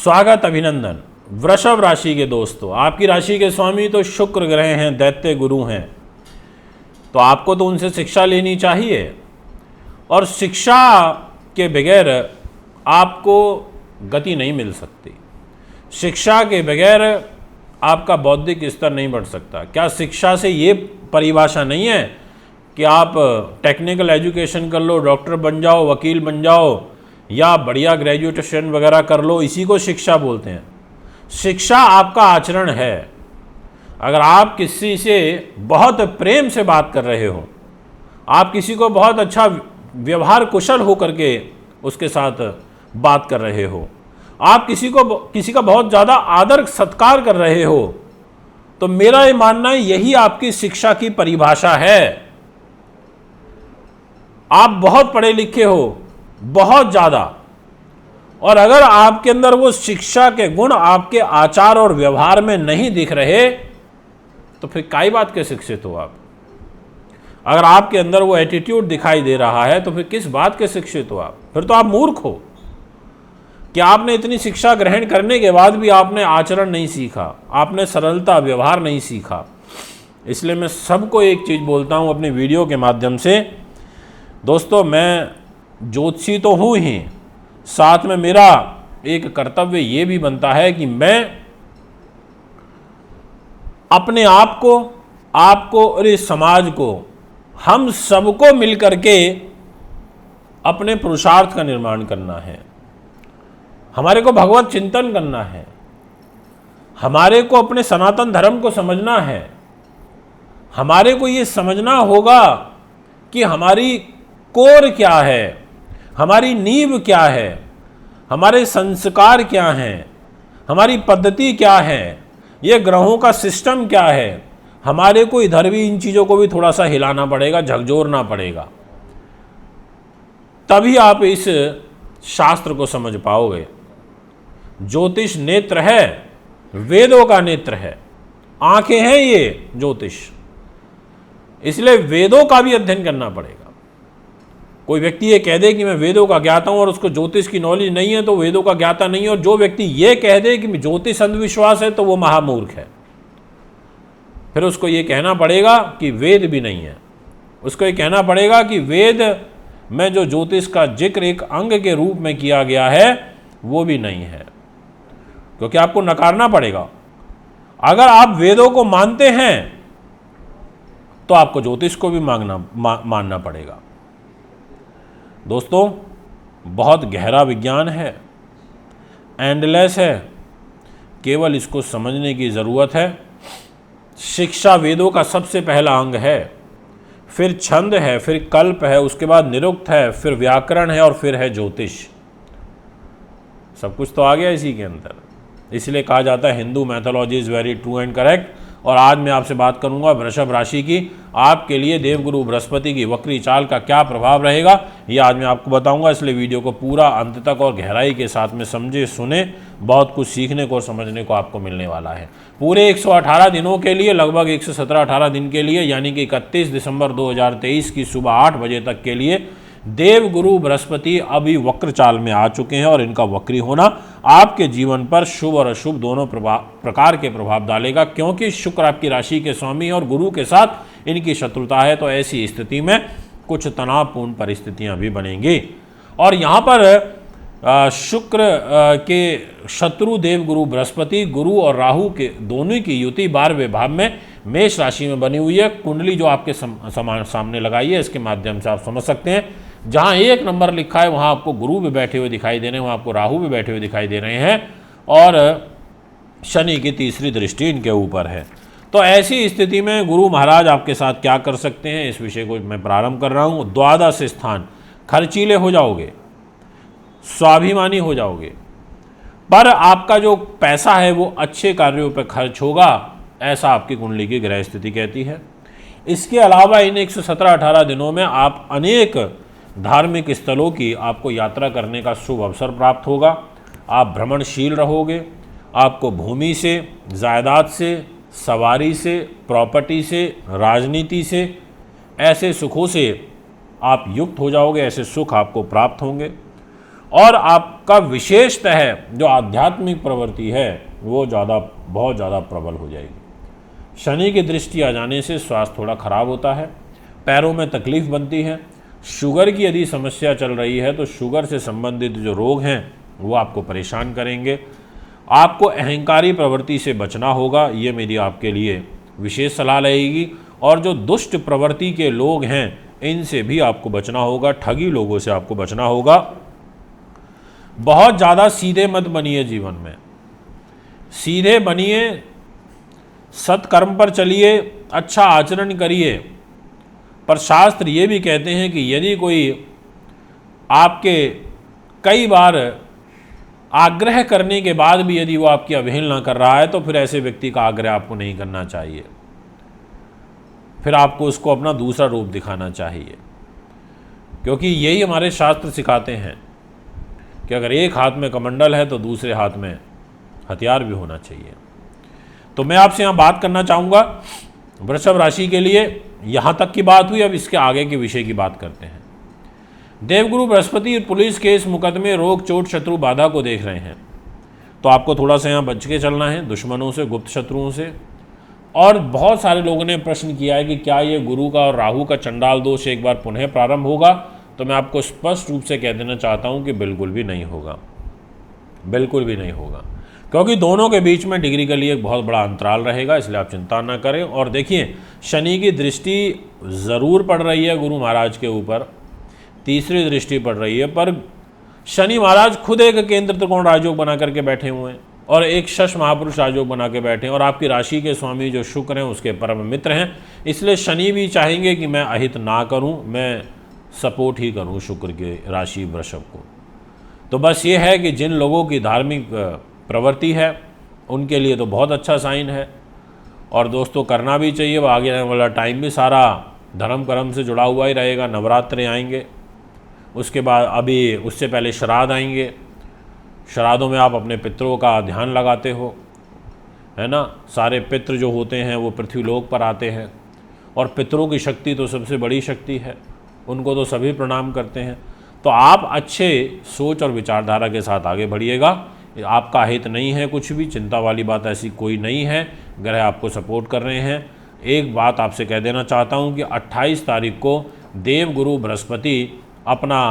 स्वागत अभिनंदन। वृषभ राशि के दोस्तों, आपकी राशि के स्वामी तो शुक्र ग्रह हैं, दैत्य गुरु हैं, तो आपको तो उनसे शिक्षा लेनी चाहिए। और शिक्षा के बगैर आपको गति नहीं मिल सकती। शिक्षा के बगैर आपका बौद्धिक स्तर नहीं बढ़ सकता। क्या शिक्षा से ये परिभाषा नहीं है कि आप टेक्निकल एजुकेशन कर लो, डॉक्टर बन जाओ, वकील बन जाओ, या बढ़िया ग्रेजुएशन वगैरह कर लो, इसी को शिक्षा बोलते हैं। शिक्षा आपका आचरण है। अगर आप किसी से बहुत प्रेम से बात कर रहे हो, आप किसी को बहुत अच्छा व्यवहार कुशल हो करके उसके साथ बात कर रहे हो, आप किसी का बहुत ज़्यादा आदर सत्कार कर रहे हो, तो मेरा ये मानना है यही आपकी शिक्षा की परिभाषा है। आप बहुत पढ़े लिखे हो, बहुत ज़्यादा, और अगर आपके अंदर वो शिक्षा के गुण आपके आचार और व्यवहार में नहीं दिख रहे, तो फिर काई बात के शिक्षित हो आप। अगर आपके अंदर वो एटीट्यूड दिखाई दे रहा है, तो फिर किस बात के शिक्षित हो आप। फिर तो आप मूर्ख हो कि आपने इतनी शिक्षा ग्रहण करने के बाद भी आपने आचरण नहीं सीखा, आपने सरलता व्यवहार नहीं सीखा। इसलिए मैं सबको एक चीज़ बोलता हूँ अपने वीडियो के माध्यम से, दोस्तों मैं ज्योतिषी तो हूँ ही, साथ में मेरा एक कर्तव्य ये भी बनता है कि मैं अपने आप को, आपको और इस समाज को, हम सबको मिलकर के अपने पुरुषार्थ का निर्माण करना है। हमारे को भगवत चिंतन करना है, हमारे को अपने सनातन धर्म को समझना है। हमारे को ये समझना होगा कि हमारी कोर क्या है, हमारी नींव क्या है, हमारे संस्कार क्या हैं, हमारी पद्धति क्या है, ये ग्रहों का सिस्टम क्या है। हमारे को इधर भी इन चीज़ों को भी थोड़ा सा हिलाना पड़ेगा, झकझोरना पड़ेगा, तभी आप इस शास्त्र को समझ पाओगे। ज्योतिष नेत्र है, वेदों का नेत्र है, आंखें हैं ये ज्योतिष, इसलिए वेदों का भी अध्ययन करना पड़ेगा। कोई व्यक्ति ये कह दे कि मैं वेदों का ज्ञाता हूं और उसको ज्योतिष की नॉलेज नहीं है, तो वेदों का ज्ञाता नहीं है। और जो व्यक्ति ये कह दे कि ज्योतिष अंधविश्वास है, तो वो महामूर्ख है। फिर उसको ये कहना पड़ेगा कि वेद भी नहीं है। उसको ये कहना पड़ेगा कि वेद में जो ज्योतिष का जिक्र एक अंग के रूप में किया गया है, वो भी नहीं है, क्योंकि आपको नकारना पड़ेगा। अगर आप वेदों को मानते हैं तो आपको ज्योतिष को भी मानना पड़ेगा। दोस्तों बहुत गहरा विज्ञान है, एंडलेस है, केवल इसको समझने की ज़रूरत है। शिक्षा वेदों का सबसे पहला अंग है, फिर छंद है, फिर कल्प है, उसके बाद निरुक्त है, फिर व्याकरण है, और फिर है ज्योतिष। सब कुछ तो आ गया इसी के अंदर। इसलिए कहा जाता है Hindu mythology is very true and correct. और आज मैं आपसे बात करूंगा वृषभ राशि की। आपके लिए देवगुरु बृहस्पति की वक्री चाल का क्या प्रभाव रहेगा, ये आज मैं आपको बताऊंगा। इसलिए वीडियो को पूरा अंत तक और गहराई के साथ में समझे सुने, बहुत कुछ सीखने को और समझने को आपको मिलने वाला है। पूरे 118 दिनों के लिए, लगभग 117-18 दिन के लिए, यानी कि 31 दिसंबर 2023 की सुबह 8 बजे तक के लिए देवगुरु बृहस्पति अभी वक्र चाल में आ चुके हैं। और इनका वक्री होना आपके जीवन पर शुभ और अशुभ दोनों प्रकार के प्रभाव डालेगा, क्योंकि शुक्र आपकी राशि के स्वामी और गुरु के साथ इनकी शत्रुता है। तो ऐसी स्थिति में कुछ तनावपूर्ण परिस्थितियां भी बनेंगी। और यहाँ पर शुक्र के शत्रु देवगुरु बृहस्पति, गुरु और राहु के दोनों की युति 12वें भाव में मेष राशि में बनी हुई है। कुंडली जो आपके सामने लगाई है, इसके माध्यम से आप समझ सकते हैं। जहाँ 1 नंबर लिखा है वहाँ आपको गुरु भी बैठे हुए दिखाई दे रहे हैं, वहाँ आपको राहु भी बैठे हुए दिखाई दे रहे हैं, और शनि की तीसरी दृष्टि इनके ऊपर है। तो ऐसी स्थिति में गुरु महाराज आपके साथ क्या कर सकते हैं, इस विषय को मैं प्रारंभ कर रहा हूँ। द्वादश स्थान, खर्चीले हो जाओगे, स्वाभिमानी हो जाओगे, पर आपका जो पैसा है वो अच्छे कार्यों पर खर्च होगा, ऐसा आपकी कुंडली की ग्रह स्थिति कहती है। इसके अलावा इन 117-18 दिनों में आप अनेक धार्मिक स्थलों की आपको यात्रा करने का शुभ अवसर प्राप्त होगा। आप भ्रमणशील रहोगे, आपको भूमि से, जायदाद से, सवारी से, प्रॉपर्टी से, राजनीति से, ऐसे सुखों से आप युक्त हो जाओगे, ऐसे सुख आपको प्राप्त होंगे। और आपका विशेषतः जो आध्यात्मिक प्रवृत्ति है वो बहुत ज़्यादा प्रबल हो जाएगी। शनि की दृष्टि आ जाने से स्वास्थ्य थोड़ा खराब होता है, पैरों में तकलीफ बनती है। शुगर की यदि समस्या चल रही है तो शुगर से संबंधित जो रोग हैं वो आपको परेशान करेंगे। आपको अहंकारी प्रवृत्ति से बचना होगा, ये मेरी आपके लिए विशेष सलाह रहेगी। और जो दुष्ट प्रवृत्ति के लोग हैं इनसे भी आपको बचना होगा, ठगी लोगों से आपको बचना होगा। बहुत ज़्यादा सीधे मत बनिए, जीवन में सीधे बनिए, सत्कर्म पर चलिए, अच्छा आचरण करिए। पर शास्त्र ये भी कहते हैं कि यदि कोई आपके कई बार आग्रह करने के बाद भी यदि वो आपकी अवहेलना कर रहा है तो फिर ऐसे व्यक्ति का आग्रह आपको नहीं करना चाहिए, फिर आपको उसको अपना दूसरा रूप दिखाना चाहिए। क्योंकि यही हमारे शास्त्र सिखाते हैं कि अगर एक हाथ में कमंडल है तो दूसरे हाथ में हथियार भी होना चाहिए। तो मैं आपसे यहाँ बात करना चाहूँगा वृषभ राशि के लिए। यहाँ तक की बात हुई, अब इसके आगे के विषय की बात करते हैं। देवगुरु बृहस्पति पुलिस केस मुकदमे रोग चोट शत्रु बाधा को देख रहे हैं, तो आपको थोड़ा सा यहाँ बच के चलना है दुश्मनों से, गुप्त शत्रुओं से। और बहुत सारे लोगों ने प्रश्न किया है कि क्या ये गुरु का और राहु का चंडाल दोष एक बार पुनः प्रारंभ होगा, तो मैं आपको स्पष्ट रूप से कह देना चाहता हूँ कि बिल्कुल भी नहीं होगा, बिल्कुल भी नहीं होगा। क्योंकि दोनों के बीच में डिग्री के लिए एक बहुत बड़ा अंतराल रहेगा, इसलिए आप चिंता ना करें। और देखिए, शनि की दृष्टि ज़रूर पड़ रही है गुरु महाराज के ऊपर, तीसरी दृष्टि पड़ रही है, पर शनि महाराज खुद एक केंद्र त्रिकोण राजयोग बना करके बैठे हुए हैं और एक शश महापुरुष राजयोग बना के बैठे हैं, और आपकी राशि के स्वामी जो शुक्र हैं उसके परम मित्र हैं। इसलिए शनि भी चाहेंगे कि मैं अहित ना करूं, मैं सपोर्ट ही करूं शुक्र के राशि वृषभ को। तो बस ये है कि जिन लोगों की धार्मिक प्रवृत्ति है उनके लिए तो बहुत अच्छा साइन है, और दोस्तों करना भी चाहिए। वो आगे आने वाला टाइम भी सारा धर्म कर्म से जुड़ा हुआ ही रहेगा। नवरात्रे आएंगे, उसके बाद अभी उससे पहले श्राद्ध आएंगे, श्राद्धों में आप अपने पितरों का ध्यान लगाते हो, है ना। सारे पितृ जो होते हैं वो पृथ्वीलोक पर आते हैं, और पितरों की शक्ति तो सबसे बड़ी शक्ति है, उनको तो सभी प्रणाम करते हैं। तो आप अच्छे सोच और विचारधारा के साथ आगे बढ़िएगा। आपका हित नहीं है कुछ भी, चिंता वाली बात ऐसी कोई नहीं है, ग्रह आपको सपोर्ट कर रहे हैं। एक बात आपसे कह देना चाहता हूं कि 28 तारीख को देवगुरु बृहस्पति अपना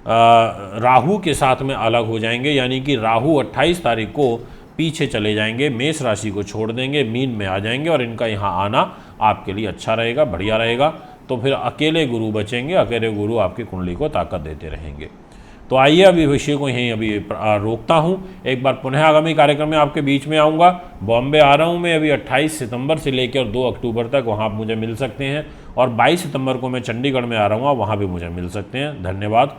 राहु के साथ में अलग हो जाएंगे, यानी कि राहु 28 तारीख को पीछे चले जाएंगे, मेष राशि को छोड़ देंगे, मीन में आ जाएंगे, और इनका यहाँ आना आपके लिए अच्छा रहेगा, बढ़िया रहेगा। तो फिर अकेले गुरु बचेंगे, अकेले गुरु आपकी कुंडली को ताकत देते रहेंगे। तो आइए अभी विषय को यहीं अभी रोकता हूं। एक बार पुनः आगामी कार्यक्रम में आपके बीच में आऊँगा। बॉम्बे आ रहा हूं मैं अभी 28 सितंबर से लेकर 2 अक्टूबर तक, वहां आप मुझे मिल सकते हैं। और 22 सितंबर को मैं चंडीगढ़ में आ रहा हूँ, वहाँ भी मुझे मिल सकते हैं। धन्यवाद।